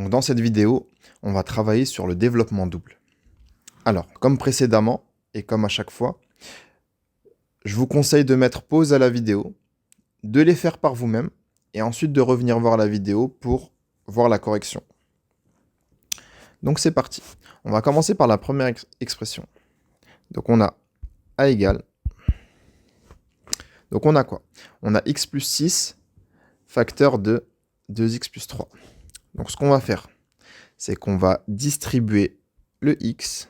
Donc dans cette vidéo, on va travailler sur le développement double. Alors, comme précédemment, et comme à chaque fois, je vous conseille de mettre pause à la vidéo, de les faire par vous-même, et ensuite de revenir voir la vidéo pour voir la correction. Donc c'est parti. On va commencer par la première expression. Donc on a a égale. Donc on a quoi? On a x plus 6 facteur de 2x plus 3. Donc ce qu'on va faire, c'est qu'on va distribuer le x.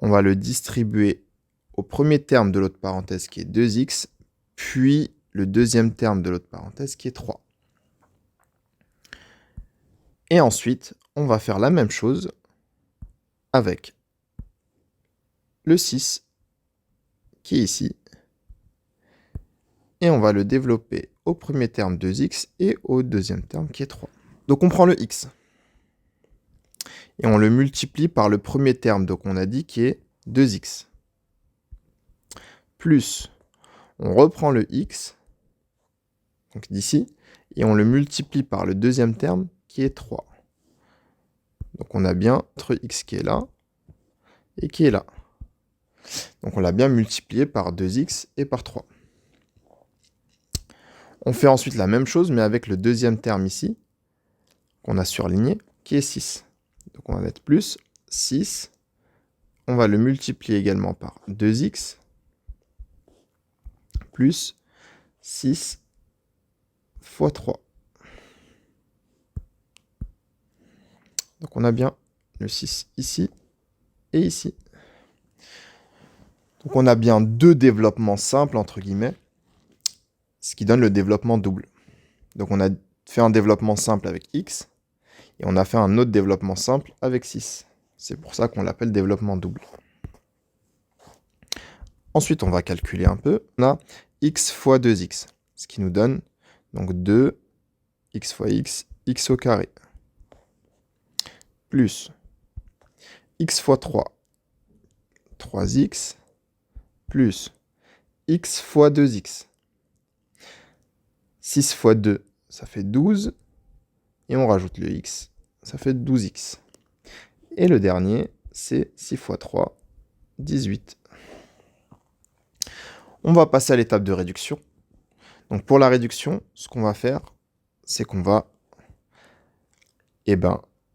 On va le distribuer au premier terme de l'autre parenthèse qui est 2x, puis le deuxième terme de l'autre parenthèse qui est 3. Et ensuite, on va faire la même chose avec le 6 qui est ici. Et on va le développer au premier terme 2x et au deuxième terme qui est 3. Donc on prend le x. Et on le multiplie par le premier terme, donc on a dit qui est 2x. Plus, on reprend le x, donc d'ici, et on le multiplie par le deuxième terme qui est 3. Donc on a bien notre x qui est là et qui est là. Donc on l'a bien multiplié par 2x et par 3. On fait ensuite la même chose, mais avec le deuxième terme ici, qu'on a surligné, qui est 6. Donc on va mettre plus 6. On va le multiplier également par 2x plus 6 fois 3. Donc on a bien le 6 ici et ici. Donc on a bien deux développements simples, entre guillemets, ce qui donne le développement double. Donc on a fait un développement simple avec x, et on a fait un autre développement simple avec 6. C'est pour ça qu'on l'appelle développement double. Ensuite, on va calculer un peu. On a x fois 2x, ce qui nous donne donc 2x fois x au carré, plus x fois 3, 3x, plus x fois 2x. 6 fois 2, ça fait 12, et on rajoute le x, ça fait 12x. Et le dernier, c'est 6 fois 3, 18. On va passer à l'étape de réduction. Donc pour la réduction, ce qu'on va faire, c'est qu'on va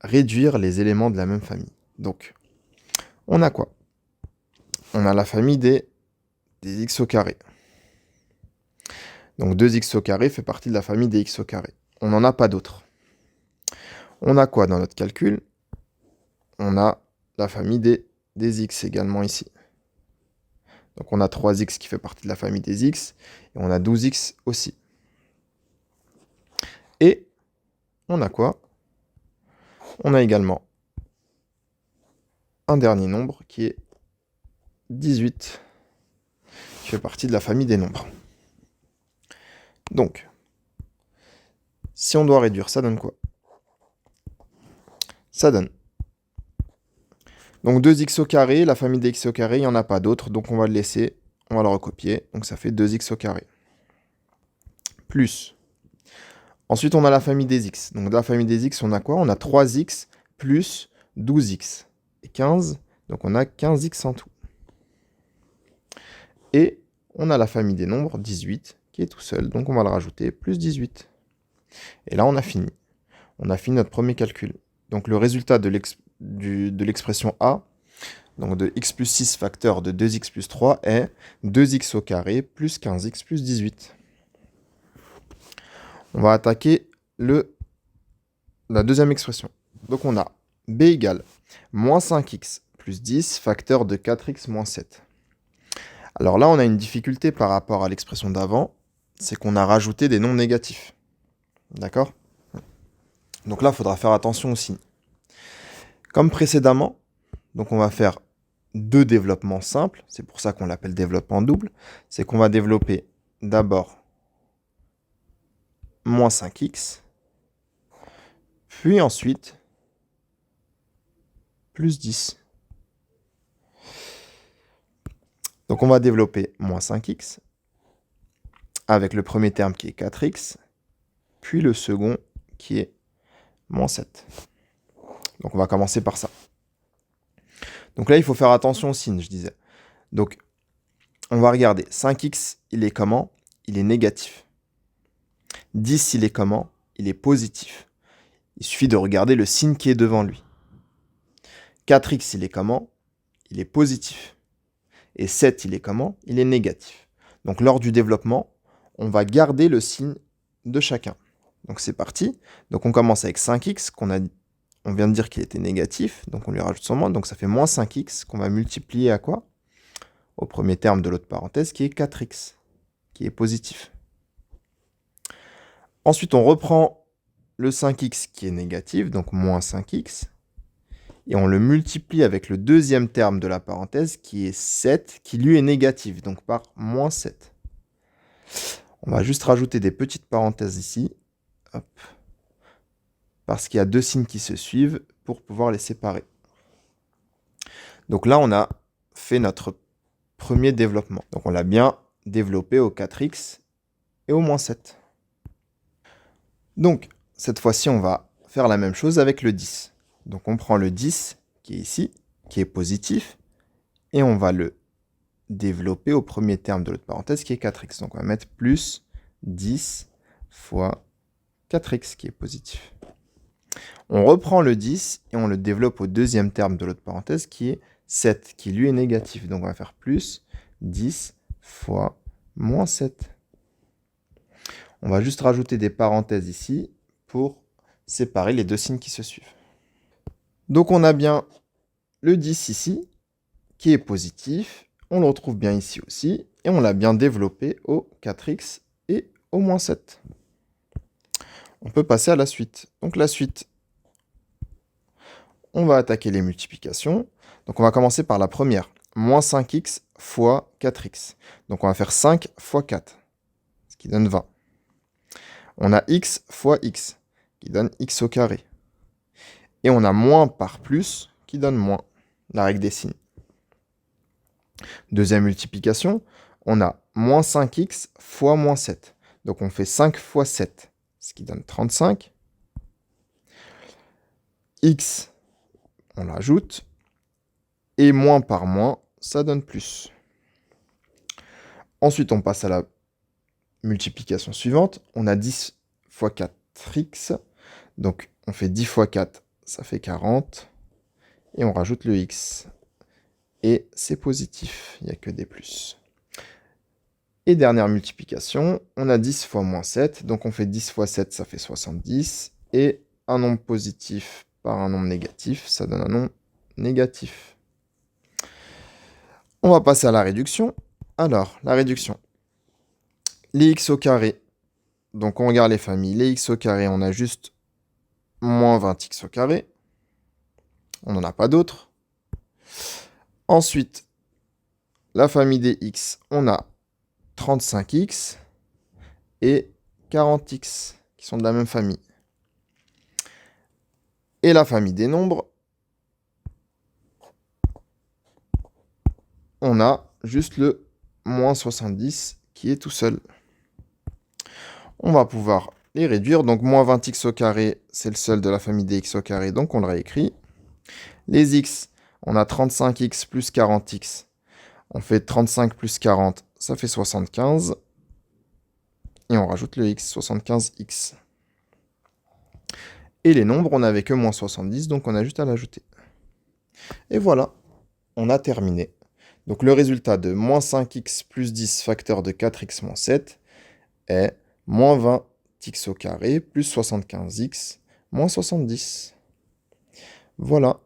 réduire les éléments de la même famille. Donc, on a quoi? On a la famille des x au carré. Donc 2x au carré fait partie de la famille des x au carré. On n'en a pas d'autres. On a quoi dans notre calcul? On a la famille des x également ici. Donc on a 3x qui fait partie de la famille des x, et on a 12x aussi. Et on a quoi? On a également un dernier nombre qui est 18, qui fait partie de la famille des nombres. Donc, si on doit réduire, ça donne quoi? Ça donne. Donc 2x au carré, la famille des x au carré, il n'y en a pas d'autres, donc on va le laisser, on va le recopier, donc ça fait 2x au carré. Plus. Ensuite, on a la famille des x. Donc de la famille des x, on a quoi? On a 3x plus 12x. Et 15, donc on a 15x en tout. Et on a la famille des nombres, 18, qui est tout seul, donc on va le rajouter, plus 18. Et là, on a fini. On a fini notre premier calcul. Donc le résultat de l'expression A, donc de x plus 6 facteur de 2x plus 3, est 2x au carré plus 15x plus 18. On va attaquer la deuxième expression. Donc on a b égale moins 5x plus 10 facteur de 4x moins 7. Alors là, on a une difficulté par rapport à l'expression d'avant, c'est qu'on a rajouté des nombres négatifs. D'accord? Donc là, il faudra faire attention aussi. Comme précédemment, donc on va faire deux développements simples, c'est pour ça qu'on l'appelle développement double, c'est qu'on va développer d'abord moins 5x, puis ensuite plus 10. Donc on va développer moins 5x avec le premier terme qui est 4x, puis le second qui est moins 7. Donc on va commencer par ça. Donc là, il faut faire attention au signe, je disais. Donc, on va regarder. 5x, il est comment? Il est négatif. 10, il est comment? Il est positif. Il suffit de regarder le signe qui est devant lui. 4x, il est comment? Il est positif. Et 7, il est comment? Il est négatif. Donc, lors du développement, on va garder le signe de chacun. Donc, c'est parti. Donc, on commence avec 5x, on vient de dire qu'il était négatif. Donc, on lui rajoute son moins. Donc, ça fait moins 5x qu'on va multiplier à quoi? Au premier terme de l'autre parenthèse, qui est 4x, qui est positif. Ensuite, on reprend le 5x qui est négatif, donc moins 5x, et on le multiplie avec le deuxième terme de la parenthèse, qui est 7, qui lui est négatif, donc par moins 7. On va juste rajouter des petites parenthèses ici, hop, parce qu'il y a deux signes qui se suivent pour pouvoir les séparer. Donc là, on a fait notre premier développement. Donc on l'a bien développé au 4x et au moins 7. Donc, cette fois-ci, on va faire la même chose avec le 10. Donc on prend le 10 qui est ici, qui est positif, et on va le développer au premier terme de l'autre parenthèse qui est 4x. Donc on va mettre plus 10 fois 4x qui est positif. On reprend le 10 et on le développe au deuxième terme de l'autre parenthèse qui est 7, qui lui est négatif. Donc on va faire plus 10 fois moins 7. On va juste rajouter des parenthèses ici pour séparer les deux signes qui se suivent. Donc on a bien le 10 ici, qui est positif. On le retrouve bien ici aussi. Et on l'a bien développé au 4x et au moins 7. On peut passer à la suite. Donc la suite, on va attaquer les multiplications. Donc on va commencer par la première. Moins 5x fois 4x. Donc on va faire 5 fois 4, ce qui donne 20. On a x fois x, qui donne x au carré. Et on a moins par plus, qui donne moins, la règle des signes. Deuxième multiplication, on a moins 5x fois moins 7. Donc on fait 5 fois 7, ce qui donne 35. X, on l'ajoute. Et moins par moins, ça donne plus. Ensuite, on passe à la multiplication suivante. On a 10 fois 4x. Donc on fait 10 fois 4, ça fait 40. Et on rajoute le x. Et c'est positif, il n'y a que des plus. Et dernière multiplication, on a 10 fois moins 7, donc on fait 10 fois 7, ça fait 70, et un nombre positif par un nombre négatif, ça donne un nombre négatif. On va passer à la réduction. Alors, la réduction. Les x au carré, donc on regarde les familles, les x au carré, on a juste moins 20x au carré, on n'en a pas d'autres. Ensuite, la famille des x, on a 35x et 40x, qui sont de la même famille. Et la famille des nombres, on a juste le moins 70 qui est tout seul. On va pouvoir les réduire. Donc, moins 20x au carré, c'est le seul de la famille des x au carré, donc on le réécrit. Les x, on a 35x plus 40x. On fait 35 plus 40, ça fait 75. Et on rajoute le x, 75x. Et les nombres, on n'avait que moins 70, donc on a juste à l'ajouter. Et voilà, on a terminé. Donc le résultat de moins 5x plus 10 facteur de 4x moins 7 est moins 20x au carré plus 75x moins 70. Voilà.